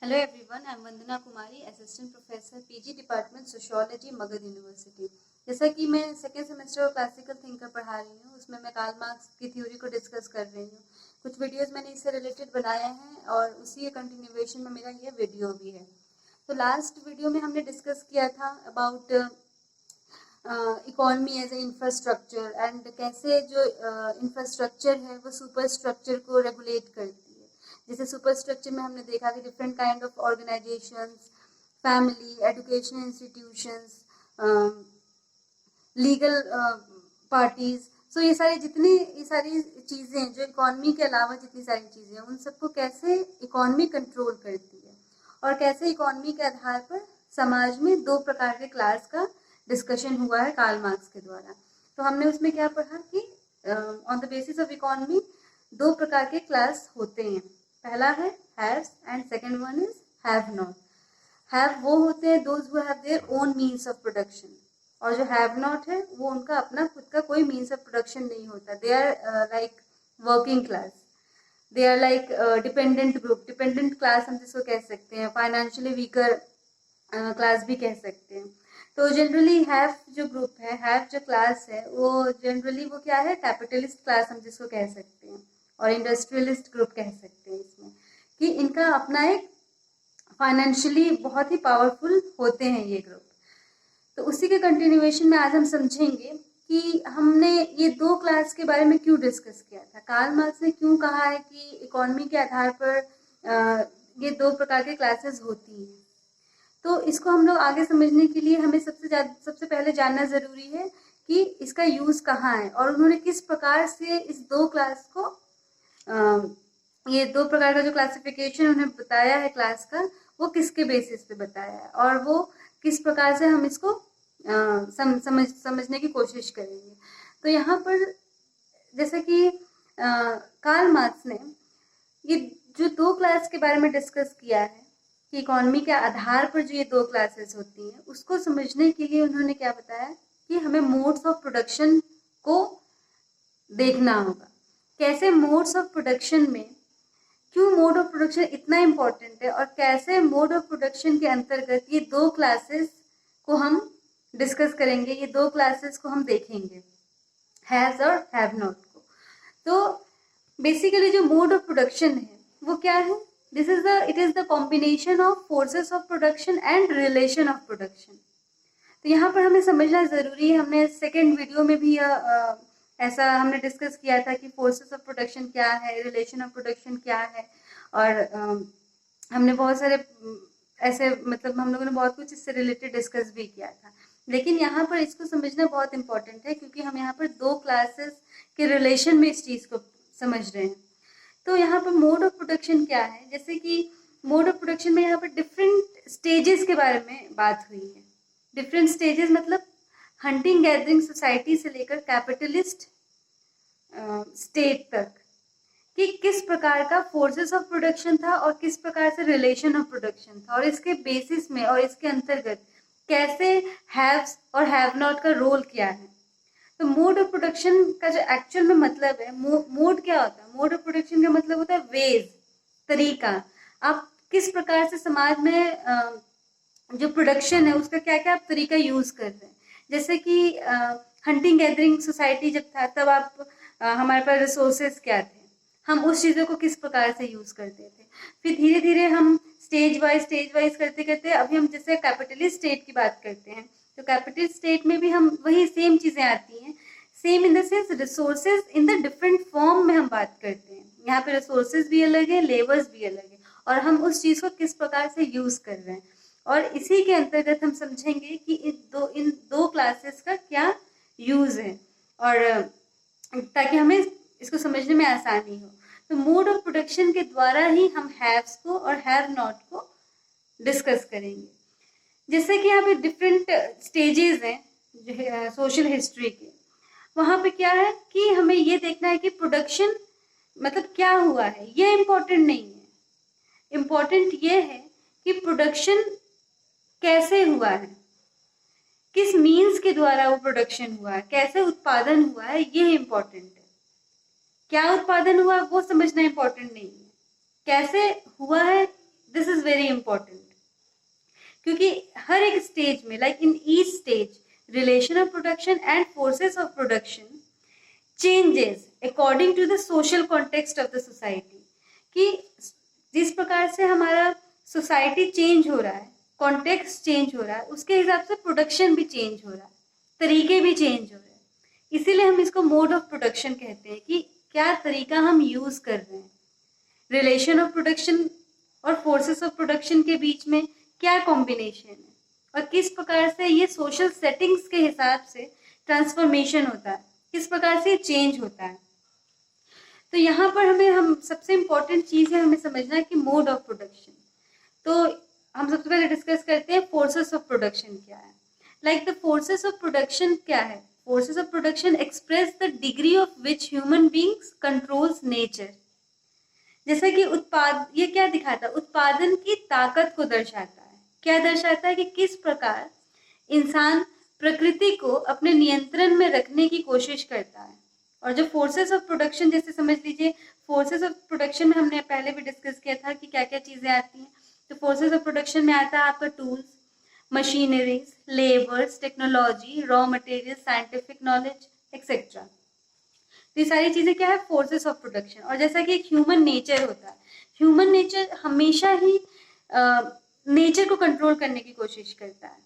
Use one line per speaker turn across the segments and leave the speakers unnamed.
Hello everyone, I'm Vandana Kumari, Assistant Professor PG Department Sociology, Magadh university. जैसा कि मैं second semester और classical thinker पढ़ा रही हूँ, उसमें मैं कार्ल मार्क्स की थ्योरी को डिस्कस कर रही हूँ। कुछ वीडियोस मैंने इससे रिलेटेड बनाए हैं और उसी कंटिन्यूएशन में मेरा ये वीडियो भी है। तो लास्ट वीडियो में हमने डिस्कस किया था about economy as a infrastructure and कैसे जो इंफ्रास्ट्रक्चर है वो सुपर स्ट्रक्चर को रेगुलेट करती है। जैसे सुपर स्ट्रक्चर में हमने देखा कि different kind of organisations, family, educational institutions, legal parties, so ये सारी चीज़ें जो इकोनॉमी के अलावा जितनी सारी चीज़ें हैं उन सबको कैसे इकोनॉमी कंट्रोल करती है और कैसे इकोनॉमी के आधार पर समाज में दो प्रकार के क्लास का डिस्कशन हुआ है कार्ल मार्क्स के द्वारा। तो हमने उसमें क्या पढ़ा कि on the basis of economy दो प्रकार के क्लास होते हैं। पहला है haves and second one is have not. Have वो होते हैं those who have their own means of production, और जो हैव नॉट है वो उनका अपना खुद का कोई मीन्स ऑफ प्रोडक्शन नहीं होता। They are like working class, they are like dependent group. Dependent class हम जिसको कह सकते हैं, फाइनेंशियली वीकर क्लास भी कह सकते हैं। तो जनरली हैव जो ग्रुप है, हैव जो क्लास है, वो जनरली वो क्या है, कैपिटलिस्ट क्लास हम जिसको कह सकते हैं, और इंडस्ट्रियलिस्ट ग्रुप कह सकते हैं इसमें, कि इनका अपना एक फाइनेंशियली बहुत ही पावरफुल होते हैं ये ग्रुप। तो उसी के कंटिन्यूएशन में आज हम समझेंगे कि हमने ये दो क्लास के बारे में क्यों डिस्कस किया था। कार्ल मार्क्स ने क्यों कहा है कि इकोनॉमी के आधार पर ये दो प्रकार के क्लासेस होती हैं। तो इसको हम लोग आगे समझने के लिए हमें सबसे पहले जानना जरूरी है कि इसका यूज कहाँ है और उन्होंने किस प्रकार से इस दो क्लास को ये दो प्रकार का जो क्लासिफिकेशन उन्हें बताया है क्लास का, वो किसके बेसिस पे बताया है और वो किस प्रकार से हम इसको समझने की कोशिश करेंगे। तो यहाँ पर जैसे कि कार्ल मार्क्स ने ये जो दो क्लास के बारे में डिस्कस किया है कि इकोनॉमी के आधार पर जो ये दो क्लासेस होती हैं, उसको समझने के लिए उन्होंने क्या बताया कि हमें मोड्स ऑफ प्रोडक्शन को देखना होगा। कैसे मोड्स ऑफ प्रोडक्शन में, क्यों मोड ऑफ प्रोडक्शन इतना इम्पोर्टेंट है और कैसे मोड ऑफ प्रोडक्शन के अंतर्गत ये दो क्लासेस को हम डिस्कस करेंगे, ये दो क्लासेस को हम देखेंगे, हैज और हैव नॉट को। तो बेसिकली जो मोड ऑफ प्रोडक्शन है वो क्या है, it is the combination of forces of production and relation of production। तो यहाँ पर हमें समझना जरूरी है, हमने सेकेंड वीडियो में भी ऐसा हमने डिस्कस किया था कि फोर्सेस ऑफ प्रोडक्शन क्या है, रिलेशन ऑफ प्रोडक्शन क्या है, और हमने बहुत सारे ऐसे मतलब हम लोगों ने बहुत कुछ इससे रिलेटेड डिस्कस भी किया था। लेकिन यहाँ पर इसको समझना बहुत इंपॉर्टेंट है क्योंकि हम यहाँ पर दो क्लासेस के रिलेशन में इस चीज को समझ रहे हैं। तो यहाँ पर मोड ऑफ प्रोडक्शन क्या है, जैसे कि मोड ऑफ प्रोडक्शन में यहाँ पर डिफरेंट स्टेजेस के बारे में बात हुई है। डिफरेंट स्टेजेस मतलब हंटिंग गैदरिंग सोसाइटी से लेकर कैपिटलिस्ट स्टेट तक, कि किस प्रकार का फोर्सेस ऑफ प्रोडक्शन था और किस प्रकार से रिलेशन ऑफ प्रोडक्शन था, और इसके बेसिस में और इसके अंतर्गत कैसे हैव्स और हैव नॉट का रोल क्या है। तो मोड ऑफ प्रोडक्शन का जो एक्चुअल में मतलब है, मोड क्या होता है, मोड ऑफ प्रोडक्शन का मतलब होता है वेज, तरीका। आप किस प्रकार से समाज में जो प्रोडक्शन है उसका क्या क्या आप तरीका यूज कर रहे हैं। जैसे कि हंटिंग गैदरिंग सोसाइटी जब था तब आप हमारे पास रिसोर्सेज क्या थे, हम उस चीज़ों को किस प्रकार से यूज करते थे। फिर धीरे धीरे हम स्टेज वाइज करते करते अभी हम जैसे कैपिटलिस्ट स्टेट की बात करते हैं, तो कैपिटलिस्ट स्टेट में भी हम वही सेम चीजें आती हैं। Same in the sense resources in the different form में हम बात करते हैं। यहाँ पे रिसोर्सेज भी अलग है, लेबर्स भी अलग है, और हम उस चीज को किस प्रकार से यूज कर रहे हैं, और इसी के अंतर्गत हम समझेंगे कि इन दो क्लासेस का क्या यूज है, और ताकि हमें इसको समझने में आसानी हो। तो मोड ऑफ प्रोडक्शन के द्वारा ही हम हैव्स को और हैव नॉट को डिस्कस करेंगे। जैसे कि यहाँ पे डिफरेंट स्टेजेस हैं सोशल हिस्ट्री के, वहां पे क्या है कि हमें ये देखना है कि प्रोडक्शन मतलब क्या हुआ है, ये इम्पोर्टेंट नहीं है। इम्पोर्टेंट ये है कि प्रोडक्शन कैसे हुआ है, किस मीन्स के द्वारा वो प्रोडक्शन हुआ है, कैसे उत्पादन हुआ है, ये इम्पोर्टेंट है। क्या उत्पादन हुआ वो समझना इम्पोर्टेंट नहीं है, कैसे हुआ है दिस इज वेरी इंपॉर्टेंट, क्योंकि हर एक स्टेज में, like in each stage, relation of production and forces of production changes according to the social context of the society, कि जिस प्रकार से हमारा सोसाइटी चेंज हो रहा है, कॉन्टेक्स्ट चेंज हो रहा है, उसके हिसाब से प्रोडक्शन भी चेंज हो रहा है, तरीके भी चेंज हो रहे हैं। इसीलिए हम इसको मोड ऑफ प्रोडक्शन कहते हैं, कि क्या तरीका हम यूज कर रहे हैं। रिलेशन ऑफ प्रोडक्शन और फोर्सेस ऑफ प्रोडक्शन के बीच में क्या कॉम्बिनेशन है, और किस प्रकार से ये सोशल सेटिंग्स के हिसाब से ट्रांसफॉर्मेशन होता है, किस प्रकार से चेंज होता है। तो यहाँ पर हम सबसे इम्पोर्टेंट चीज है हमें समझना है कि मोड ऑफ प्रोडक्शन। तो हम सबसे पहले डिस्कस करते हैं फोर्सेस ऑफ प्रोडक्शन क्या है। Like the forces of production क्या है? Forces of production express the degree of which human beings controls nature. जैसा कि ये क्या दिखाता है? उत्पादन की ताकत को दर्शाता है। क्या दर्शाता है? कि किस प्रकार इंसान प्रकृति को अपने नियंत्रण में रखने की कोशिश करता है। और जो फोर्सेस ऑफ प्रोडक्शन, जैसे समझ लीजिए फोर्सेस ऑफ प्रोडक्शन में हमने पहले भी डिस्कस किया था कि क्या क्या चीजें आती हैं। तो फोर्सेस ऑफ प्रोडक्शन में आता है आपका tools, machineries, labours, technology, raw material, scientific knowledge etcetera. तो ये सारी चीजें क्या है? Forces of production. और जैसा कि एक ह्यूमन नेचर होता है, ह्यूमन नेचर हमेशा ही नेचर को कंट्रोल करने की कोशिश करता है।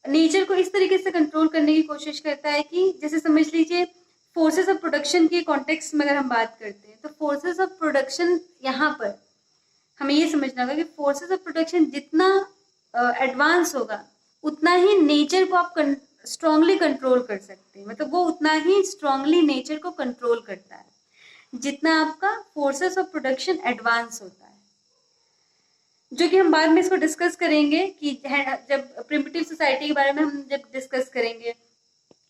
नेचर को इस तरीके से कंट्रोल करने की कोशिश करता है कि जैसे समझ लीजिए फोर्सेस ऑफ प्रोडक्शन के कॉन्टेक्स्ट में अगर हम बात करते हैं, तो फोर्सेस ऑफ प्रोडक्शन यहाँ पर हमें ये समझना होगा कि फोर्सेस ऑफ प्रोडक्शन जितना एडवांस होगा उतना ही नेचर को आप स्ट्रांगली कंट्रोल कर सकते हैं। मतलब वो उतना ही स्ट्रांगली नेचर को कंट्रोल करता है जितना आपका फोर्सेस ऑफ प्रोडक्शन एडवांस होता है, जो कि हम बाद में इसको डिस्कस करेंगे कि जब प्रिमिटिव सोसाइटी के बारे में हम जब डिस्कस करेंगे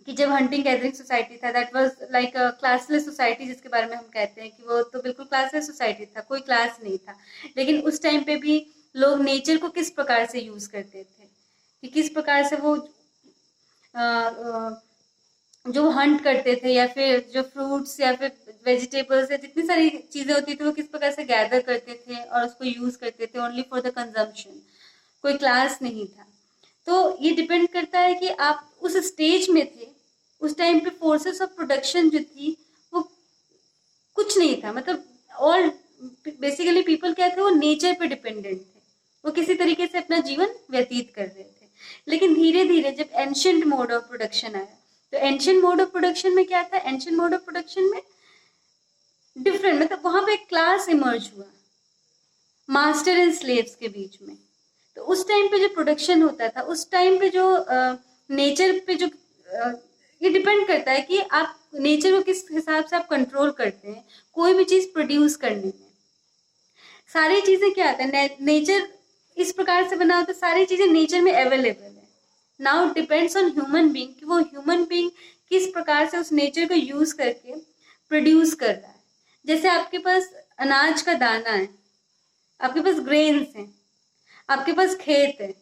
कि जब हंटिंग गैदरिंग सोसाइटी था, that was like a classless society, जिसके बारे में हम कहते हैं कि वो तो बिल्कुल क्लासलेस सोसाइटी था, कोई क्लास नहीं था। लेकिन उस टाइम पे भी लोग नेचर को किस प्रकार से यूज करते थे, कि किस प्रकार से वो जो हंट करते थे, या फिर जो फ्रूट्स या फिर वेजिटेबल्स या जितनी सारी चीजें होती थी वो किस प्रकार से गैदर करते थे और उसको यूज करते थे ओनली फॉर द कंजम्पशन। कोई क्लास नहीं था। तो ये डिपेंड करता है कि आप उस स्टेज में थे, उस टाइम पे फोर्सेस ऑफ प्रोडक्शन जो थी वो कुछ नहीं था। मतलब ऑल बेसिकली पीपल क्या थे, वो नेचर पे डिपेंडेंट थे, वो किसी तरीके से अपना जीवन व्यतीत कर रहे थे। लेकिन धीरे धीरे जब एंशिएंट मोड ऑफ प्रोडक्शन आया, तो एंशिएंट मोड ऑफ प्रोडक्शन में क्या था? एंशिएंट मोड ऑफ प्रोडक्शन में डिफरेंट, मतलब वहां पे एक क्लास इमर्ज हुआ मास्टर एंड स्लेव्स के बीच में। तो उस टाइम पे जो प्रोडक्शन होता था, उस टाइम पे जो नेचर पे जो ये डिपेंड करता है कि आप नेचर को किस हिसाब से आप कंट्रोल करते हैं कोई भी चीज प्रोड्यूस करने में। सारी चीजें क्या आता है, नेचर इस प्रकार से बना होता है, सारी चीजें नेचर में अवेलेबल है। Now depends on human being कि वो ह्यूमन बीइंग किस प्रकार से उस नेचर को यूज करके प्रोड्यूस कर रहा है। जैसे आपके पास अनाज का दाना है, आपके पास ग्रेन्स हैं, आपके पास खेत है,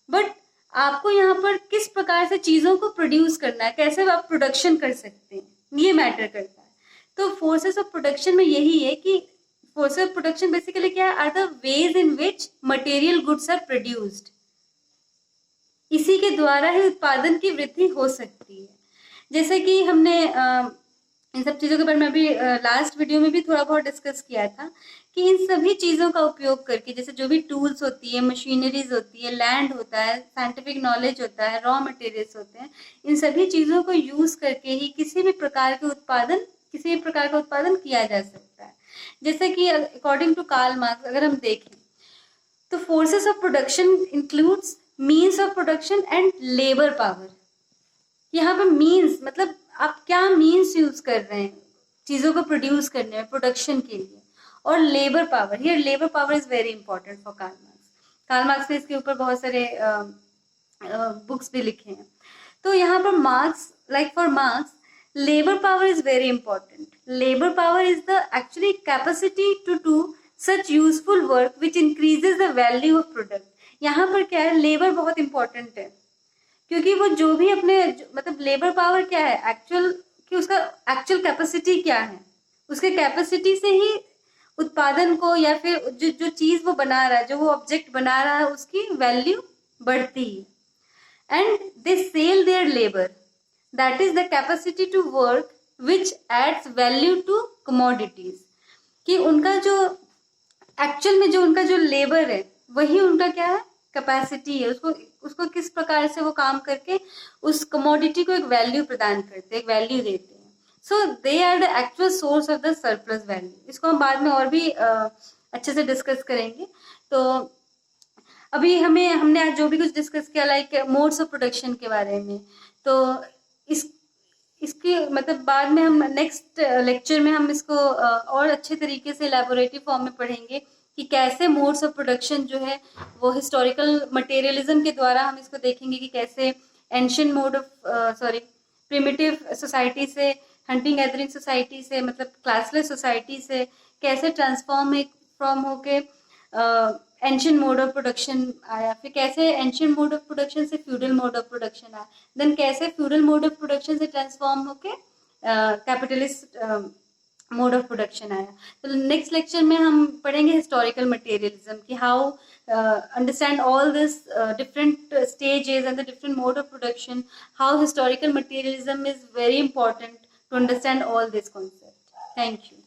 बट आपको यहाँ पर किस प्रकार से चीजों को प्रोड्यूस करना है, कैसे आप प्रोडक्शन कर सकते हैं, ये मैटर करता है। तो फोर्सेस ऑफ प्रोडक्शन में यही है कि फोर्सेस ऑफ प्रोडक्शन बेसिकली क्या है, are the ways in which material goods are produced. इसी के द्वारा ही उत्पादन की वृद्धि हो सकती है। जैसे कि हमने इन सब चीजों के बारे में अभी लास्ट वीडियो में भी थोड़ा बहुत डिस्कस किया था कि इन सभी चीजों का उपयोग करके, जैसे जो भी टूल्स होती है, मशीनरीज होती है, लैंड होता है, साइंटिफिक नॉलेज होता है, रॉ मटेरियल्स होते हैं, इन सभी चीजों को यूज करके ही किसी भी प्रकार का उत्पादन किया जा सकता है। जैसे कि अकॉर्डिंग टू कार्ल मार्क्स अगर हम देखें तो forces of production includes means of production and labour power. यहाँ पे मीन्स मतलब आप क्या मीन्स यूज कर रहे हैं चीजों को प्रोड्यूस करने में, प्रोडक्शन के लिए, और labour power. Here labour power is very important for Karl Marx. Karl Marx ने इसके ऊपर बहुत सारे बुक्स भी लिखे हैं। तो यहाँ पर Marx, like for Marx, labour power is very important. Labour power is the actually capacity to do such useful work which increases the value of product. यहाँ पर क्या है, लेबर बहुत इंपॉर्टेंट है, क्योंकि वो जो भी अपने मतलब लेबर पावर क्या है एक्चुअल, कि उसका एक्चुअल कैपेसिटी क्या है, उसके कैपेसिटी से ही उत्पादन को या फिर जो चीज वो बना रहा है, जो वो ऑब्जेक्ट बना रहा है, उसकी वैल्यू बढ़ती है। And they sell their labour, that is the capacity to work which adds value to commodities. कि उनका जो एक्चुअल में जो उनका जो लेबर है वही उनका क्या है, कैपेसिटी है। उसको उसको किस प्रकार से वो काम करके उस कमोडिटी को एक वैल्यू प्रदान करते हैं, एक वैल्यू देते हैं। So they are the actual source of the surplus value. इसको हम बाद में और भी अच्छे से डिस्कस करेंगे। तो अभी हमने आज जो भी कुछ डिस्कस किया, लाइक मोड्स ऑफ प्रोडक्शन के बारे में, तो इसकी मतलब बाद में हम नेक्स्ट लेक्चर में हम इसको और अच्छे तरीके से लैबोरेटरी फॉर्म में पढ़ेंगे कि कैसे मोड्स ऑफ प्रोडक्शन जो है वो हिस्टोरिकल मटेरियलिज्म के द्वारा हम इसको देखेंगे कि कैसे ancient mode of primitive society से, हंटिंग गैदरिंग सोसाइटी से, मतलब क्लासलेस सोसाइटी से कैसे ट्रांसफॉर्म होके एंशिएंट मोड ऑफ प्रोडक्शन आया, फिर कैसे एंशिएंट मोड ऑफ प्रोडक्शन से फ्यूडल मोड ऑफ प्रोडक्शन आया, देन कैसे फ्यूडल मोड ऑफ प्रोडक्शन से ट्रांसफॉर्म होके कैपिटलिस्ट मोड ऑफ प्रोडक्शन आया। तो नेक्स्ट लेक्चर में हम पढ़ेंगे हिस्टोरिकल मटेरियलिज्म कि how understand all this different stages and the different mode of production, how historical materialism is very important to understand all this concept. Thank you.